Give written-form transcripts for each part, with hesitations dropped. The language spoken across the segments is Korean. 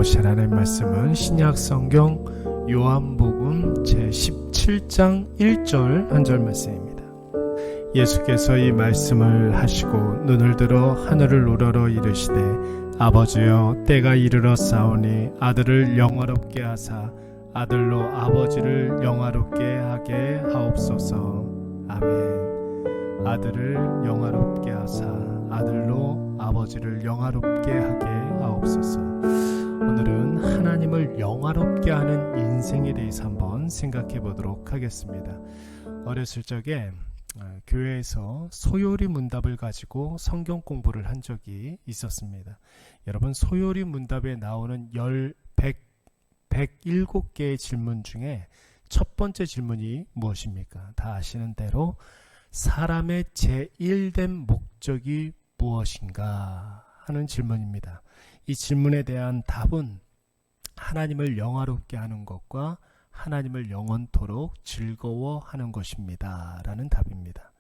보실 하나님의 말씀은 신약 성경 요한복음 제17장 1절 한 절 말씀입니다. 예수께서 이 말씀을 하시고 눈을 들어 하늘을 우러러 이르시되 아버지여 때가 이르러 싸우니 아들을 영화롭게 하사 아들로 아버지를 영화롭게 하게 하옵소서. 아멘. 아들을 영화롭게 하사 아들로 아버지를 영화롭게 하게 하옵소서. 오늘은 하나님을 영화롭게 하는 인생에 대해서 한번 생각해 보도록 하겠습니다. 어렸을 적에 교회에서 소요리 문답을 가지고 성경 공부를 한 적이 있었습니다. 여러분, 소요리 문답에 나오는 107개의 질문 중에 첫 번째 질문이 무엇입니까? 다 아시는 대로 사람의 제1된 목적이 무엇인가 하는 질문입니다. 이 질문에 대한 답은 하나님을 영화롭게 하는 것과 하나님을 영원토록 즐거워하는 것입니다 라는 답입니다.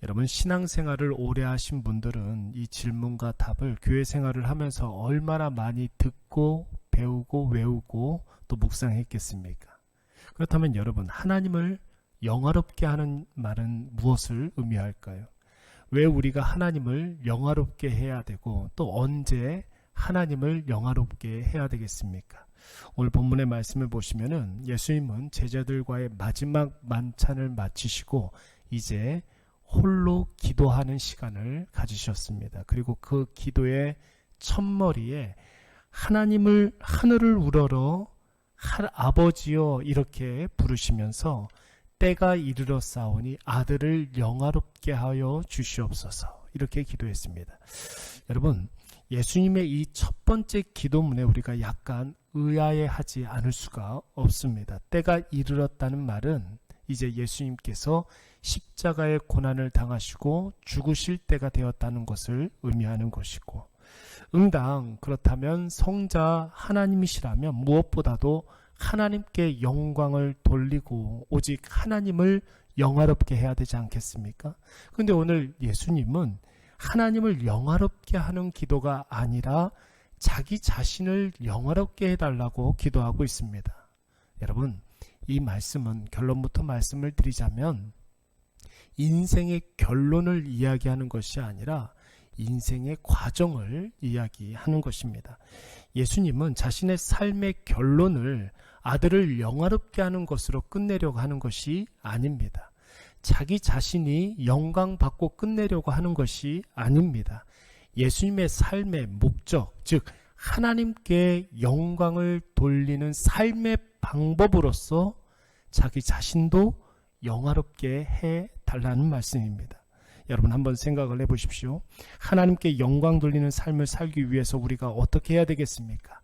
여러분, 신앙생활을 오래 하신 분들은 이 질문과 답을 교회 생활을 하면서 얼마나 많이 듣고 배우고 외우고 또 묵상했겠습니까? 그렇다면 여러분, 하나님을 영화롭게 하는 말은 무엇을 의미할까요? 왜 우리가 하나님을 영화롭게 해야 되고 또 언제 하나님을 영화롭게 해야 되겠습니까? 오늘 본문의 말씀을 보시면은 예수님은 제자들과의 마지막 만찬을 마치시고 이제 홀로 기도하는 시간을 가지셨습니다. 그리고 그 기도의 첫머리에 하나님을 하늘을 우러러 아버지여 이렇게 부르시면서 때가 이르러 싸우니 아들을 영화롭게 하여 주시옵소서 이렇게 기도했습니다. 여러분, 예수님의 이 첫 번째 기도문에 우리가 약간 의아해하지 않을 수가 없습니다. 때가 이르렀다는 말은 이제 예수님께서 십자가의 고난을 당하시고 죽으실 때가 되었다는 것을 의미하는 것이고, 응당 그렇다면 성자 하나님이시라면 무엇보다도 하나님께 영광을 돌리고 오직 하나님을 영화롭게 해야 되지 않겠습니까? 그런데 오늘 예수님은 하나님을 영화롭게 하는 기도가 아니라 자기 자신을 영화롭게 해달라고 기도하고 있습니다. 여러분, 이 말씀은 결론부터 말씀을 드리자면 인생의 결론을 이야기하는 것이 아니라 인생의 과정을 이야기하는 것입니다. 예수님은 자신의 삶의 결론을 아들을 영화롭게 하는 것으로 끝내려고 하는 것이 아닙니다. 자기 자신이 영광받고 끝내려고 하는 것이 아닙니다. 예수님의 삶의 목적, 즉 하나님께 영광을 돌리는 삶의 방법으로서 자기 자신도 영화롭게 해달라는 말씀입니다. 여러분, 한번 생각을 해보십시오. 하나님께 영광 돌리는 삶을 살기 위해서 우리가 어떻게 해야 되겠습니까?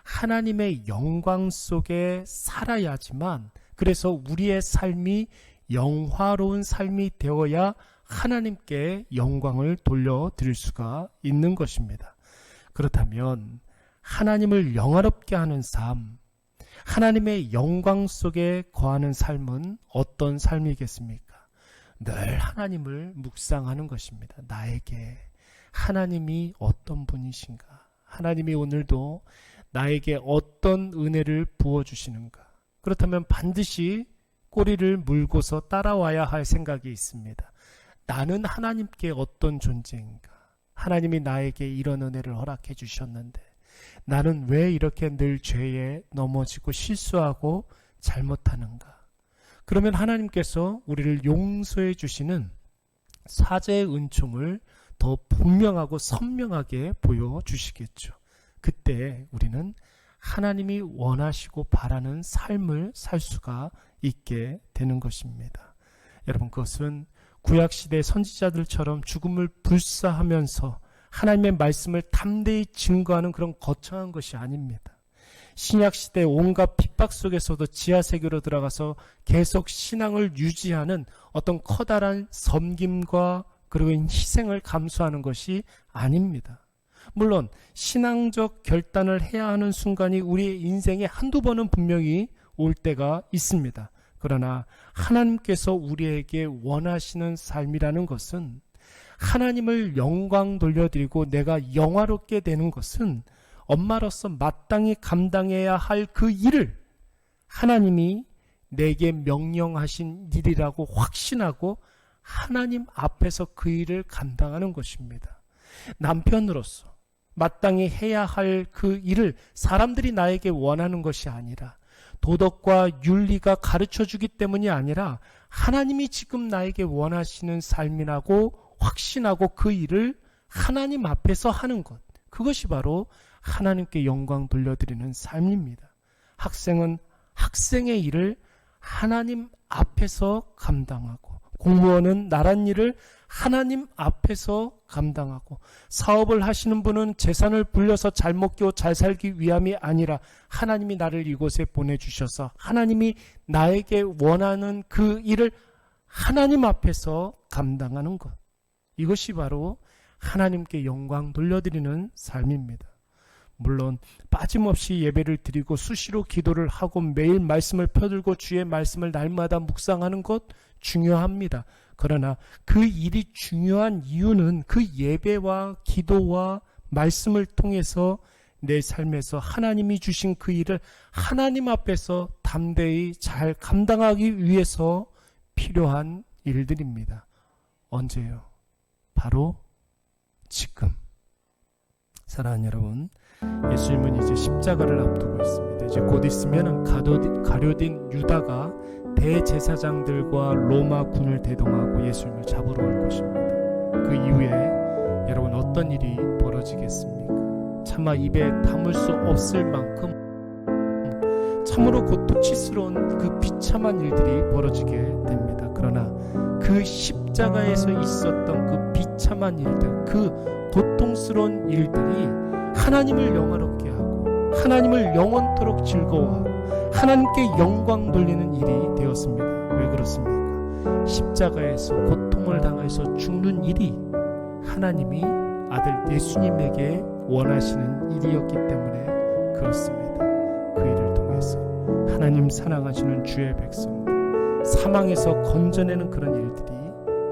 하나님의 영광 속에 살아야지만, 그래서 우리의 삶이 영화로운 삶이 되어야 하나님께 영광을 돌려드릴 수가 있는 것입니다. 그렇다면 하나님을 영화롭게 하는 삶, 하나님의 영광 속에 거하는 삶은 어떤 삶이겠습니까? 늘 하나님을 묵상하는 것입니다. 나에게 하나님이 어떤 분이신가? 하나님이 오늘도 나에게 어떤 은혜를 부어주시는가? 그렇다면 반드시 꼬리를 물고서 따라와야 할 생각이 있습니다. 나는 하나님께 어떤 존재인가? 하나님이 나에게 이런 은혜를 허락해 주셨는데 나는 왜 이렇게 늘 죄에 넘어지고 실수하고 잘못하는가? 그러면 하나님께서 우리를 용서해 주시는 사죄의 은총을 더 분명하고 선명하게 보여주시겠죠. 그때 우리는 하나님이 원하시고 바라는 삶을 살 수가 있게 되는 것입니다. 여러분, 그것은 구약시대 선지자들처럼 죽음을 불사하면서 하나님의 말씀을 담대히 증거하는 그런 거창한 것이 아닙니다. 신약시대 온갖 핍박 속에서도 지하세계로 들어가서 계속 신앙을 유지하는 어떤 커다란 섬김과 그리고 희생을 감수하는 것이 아닙니다. 물론 신앙적 결단을 해야 하는 순간이 우리의 인생에 한두 번은 분명히 올 때가 있습니다. 그러나 하나님께서 우리에게 원하시는 삶이라는 것은 하나님을 영광 돌려드리고 내가 영화롭게 되는 것은 엄마로서 마땅히 감당해야 할 그 일을 하나님이 내게 명령하신 일이라고 확신하고 하나님 앞에서 그 일을 감당하는 것입니다. 남편으로서 마땅히 해야 할 그 일을 사람들이 나에게 원하는 것이 아니라, 도덕과 윤리가 가르쳐주기 때문이 아니라 하나님이 지금 나에게 원하시는 삶이라고 확신하고 그 일을 하나님 앞에서 하는 것, 그것이 바로 하나님께 영광 돌려드리는 삶입니다. 학생은 학생의 일을 하나님 앞에서 감당하고, 공무원은 나란 일을 하나님 앞에서 감당하고, 사업을 하시는 분은 재산을 불려서 잘 먹고 잘 살기 위함이 아니라 하나님이 나를 이곳에 보내주셔서 하나님이 나에게 원하는 그 일을 하나님 앞에서 감당하는 것, 이것이 바로 하나님께 영광 돌려드리는 삶입니다. 물론 빠짐없이 예배를 드리고 수시로 기도를 하고 매일 말씀을 펴들고 주의 말씀을 날마다 묵상하는 것 중요합니다. 그러나 그 일이 중요한 이유는 그 예배와 기도와 말씀을 통해서 내 삶에서 하나님이 주신 그 일을 하나님 앞에서 담대히 잘 감당하기 위해서 필요한 일들입니다. 언제요? 바로 지금. 사랑하는 여러분, 예수님은 이제 십자가를 앞두고 있습니다. 이제 곧 있으면 가룟 유다가 대제사장들과 로마 군을 대동하고 예수님을 잡으러 올 것입니다. 그 이후에 여러분 어떤 일이 벌어지겠습니까? 차마 입에 담을 수 없을 만큼 참으로 고통스러운 그 비참한 일들이 벌어지게 됩니다. 그러나 그 십자가에서 있었던 그 비참한 일들, 그 고통스러운 일들이 하나님을 영화롭게 하고 하나님을 영원토록 즐거워하고 하나님께 영광 돌리는 일이 되었습니다. 왜 그렇습니까? 십자가에서 고통을 당해서 죽는 일이 하나님이 아들 예수님에게 원하시는 일이었기 때문에 그렇습니다. 그 일을 통해서 하나님 사랑하시는 주의 백성들 사망에서 건져내는 그런 일들이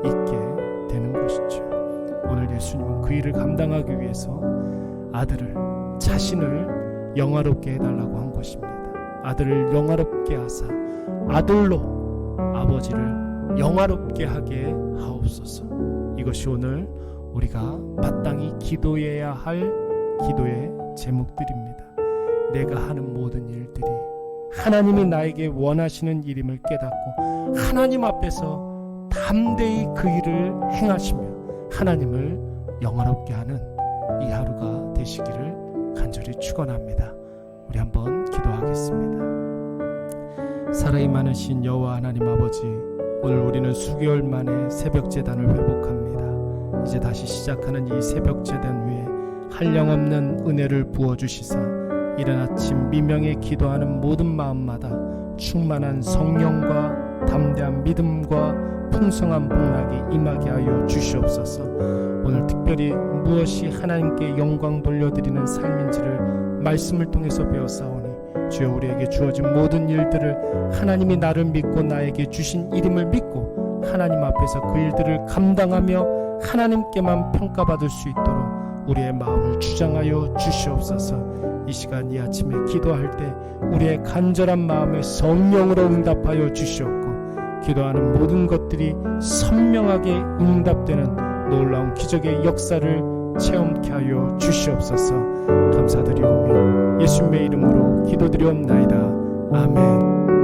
있게 되는 것이죠. 오늘 예수님은 그 일을 감당하기 위해서 아들을, 자신을 영화롭게 해달라고 한 것입니다. 아들을 영화롭게 하사 아들로 아버지를 영화롭게 하게 하옵소서. 이것이 오늘 우리가 마땅히 기도해야 할 기도의 제목들입니다. 내가 하는 모든 일들이 하나님이 나에게 원하시는 일임을 깨닫고 하나님 앞에서 담대히 그 일을 행하시며 하나님을 영화롭게 하는 이 하루가 되시기를 간절히 축원합니다. 우리 한번 기도하겠습니다. 사랑이 많으신 여호와 하나님 아버지, 오늘 우리는 수개월 만에 새벽제단을 회복합니다. 이제 다시 시작하는 이 새벽제단 위에 한량없는 은혜를 부어주시사 이른 아침 미명에 기도하는 모든 마음마다 충만한 성령과 담대한 믿음과 풍성한 복락이 임하게 하여 주시옵소서. 오늘 특별히 무엇이 하나님께 영광 돌려드리는 삶인지를 말씀을 통해서 배웠사오니 주여 우리에게 주어진 모든 일들을 하나님이 나를 믿고 나에게 주신 일임을 믿고 하나님 앞에서 그 일들을 감당하며 하나님께만 평가받을 수 있도록 우리의 마음을 주장하여 주시옵소서. 이 시간 이 아침에 기도할 때 우리의 간절한 마음에 성령으로 응답하여 주시옵고 기도하는 모든 것들이 선명하게 응답되는 놀라운 기적의 역사를 체험케 하여 주시옵소서. 감사드리오며 예수님의 이름으로 기도드리옵나이다. 아멘.